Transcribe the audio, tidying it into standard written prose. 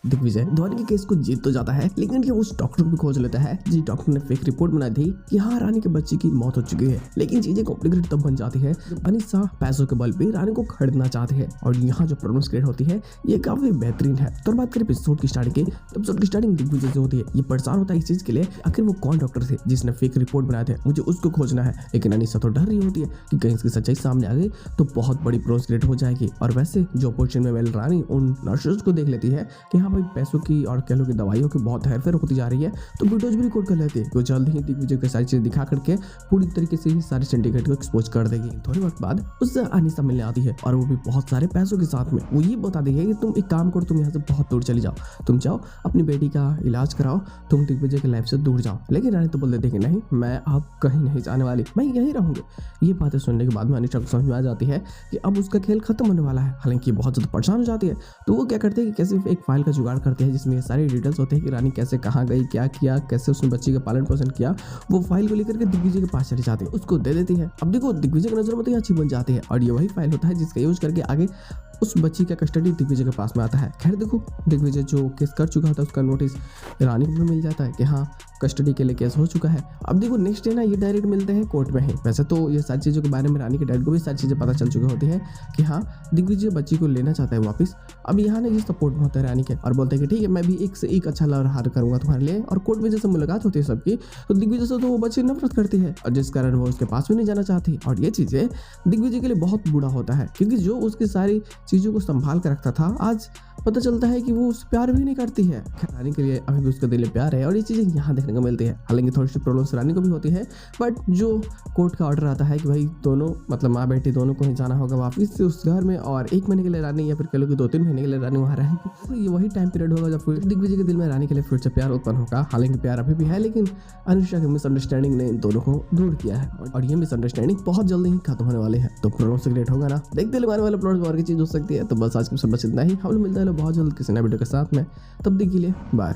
दिग्विजय धोनी के केस को जीत तो जाता है, लेकिन ये उस डॉक्टर को खोज लेता है जिस डॉक्टर ने फेक रिपोर्ट बनाई थी कि हाँ रानी के बच्चे की मौत हो चुकी है। लेकिन चीजें कॉम्प्लिकेटेड तब बन जाती है जब अनिसा पैसों के बल पे रानी को खरीदना चाहते हैं और यहाँ जो प्रॉब्लम्स क्रिएट होती है ये काफी बेहतरीन है। तो बात करें एपिसोड की स्टार्टिंग दिग्विजय जो होती है ये परेशान होता है इस चीज के लिए आखिर वो कौन डॉक्टर थे जिसने फेक रिपोर्ट बनाए थे, मुझे उसको खोजना है। लेकिन अनिसा तो डर रही होती है कि कहीं इसकी सच्चाई सामने आ गई तो बहुत बड़ी प्रॉब्लम्स क्रिएट हो जाएगी। और वैसे जो ऑपरेशन में रानी उन नर्सेज को देख लेती है कि हाँ भाई पैसों की और कह लो की दवाइयों की बहुत हेरफेर होती जा रही है, तो वीडियोज भी रिकॉर्ड कर लेती है। तो जल्द ही दिग्विजय को सारी चीजें दिखा करके पूरी तरीके से ही सारे सिंडिकेट को एक्सपोज कर देगी। थोड़ी वक्त बाद उससे अनिसा मिलने आती है और वो भी बहुत सारे पैसों के साथ में। वो ये बता देगी कि तुम एक काम करो, तुम यहाँ से बहुत दूर चली जाओ, तुम जाओ अपनी बेटी का इलाज कराओ, तुम दिग्विजय के लाइफ से दूर जाओ। लेकिन रानी तो बोल देती है कि नहीं, मैं अब कहीं नहीं जाने वाली, मैं यहीं रहूंगी। ये बातें सुनने के बाद में अनिसा को समझ में आ जाती है कि अब उसका खेल खत्म होने वाला है। हालांकि बहुत ज्यादा परेशान हो जाती है, तो वो क्या करते हैं कि कैसे एक फाइल का जुगाड़ करते हैं जिसमें सारी डिटेल्स होते हैं कि रानी कैसे कहाँ गई, क्या किया, कैसे उसने बच्ची का पालन पोषण किया। वो फाइल को लेकर के दिग्विजय के पास चली जाती है, उसको दे देती है। अब देखो दिग्विजय की नजर में तो ये अच्छी बन जाती है और ये वही फाइल होता है जिसका यूज करके आगे उस बच्ची का कस्टडी दिग्विजय के पास में आता है। खैर देखो दिग्विजय जो केस कर चुका होता है उसका नोटिस रानी को मिल जाता है कि हाँ कस्टडी के लिए केस हो चुका है। अब देखो नेक्स्ट डे ना ये डायरेक्ट मिलते हैं कोर्ट में ही। वैसे तो ये सारी चीज़ों के बारे में रानी के डैड को भी सारी चीज़ें पता चल चुकी होती है कि हाँ दिग्विजय बच्ची को लेना चाहता है वापस। अब यहाँ ना ये सपोर्ट में होता है रानी के और बोलते हैं कि ठीक है मैं भी एक से एक अच्छा लड़हार करूंगा तुम्हारे लिए। और कोर्ट में जैसे मुलाकात होती है सबकी, तो दिग्विजय से तो वो बच्ची नफरत करती है और जिस कारण वो उसके पास भी नहीं जाना चाहती। और ये चीज़ें दिग्विजय के लिए बहुत बुरा होता है क्योंकि जो उसकी सारी चीज़ों को संभाल कर रखता था आज पता चलता है कि वो उससे प्यार भी नहीं करती है। रानी के लिए अभी भी उसके दिल में प्यार है और ये चीज़ें यहाँ देखने को मिलती है। हालांकि थोड़ी सी प्रॉब्लम्स रानी को भी होती है, बट जो कोर्ट का ऑर्डर आता है कि भाई दोनों मतलब माँ बेटी दोनों को ही जाना होगा वापस से उस घर में और 1 महीने के लिए रानी या फिर कह लो कि 2-3 महीने के लिए रानी वहाँ रहेगी। तो ये वही टाइम पीरियड होगा जब फिर दिग्विजय के दिल में रानी के लिए फिर से प्यार उत्पन्न होगा। हालांकि प्यार अभी भी है, लेकिन अनुष्का की मिसअंडरस्टैंडिंग ने इन दोनों को दूर किया है और ये मिसअंडरस्टैंडिंग बहुत जल्दी ही खत्म होने वाली है। तो प्रॉब्लम से क्रिएट होगा ना, देखते आने वाले प्लॉट और की चीज़ हो सकती है। तो बस आज के सब बस इतना ही, हम लोग मिलते हैं बहुत जल्द किसी नए वीडियो के साथ में। तब तक के लिए बाय।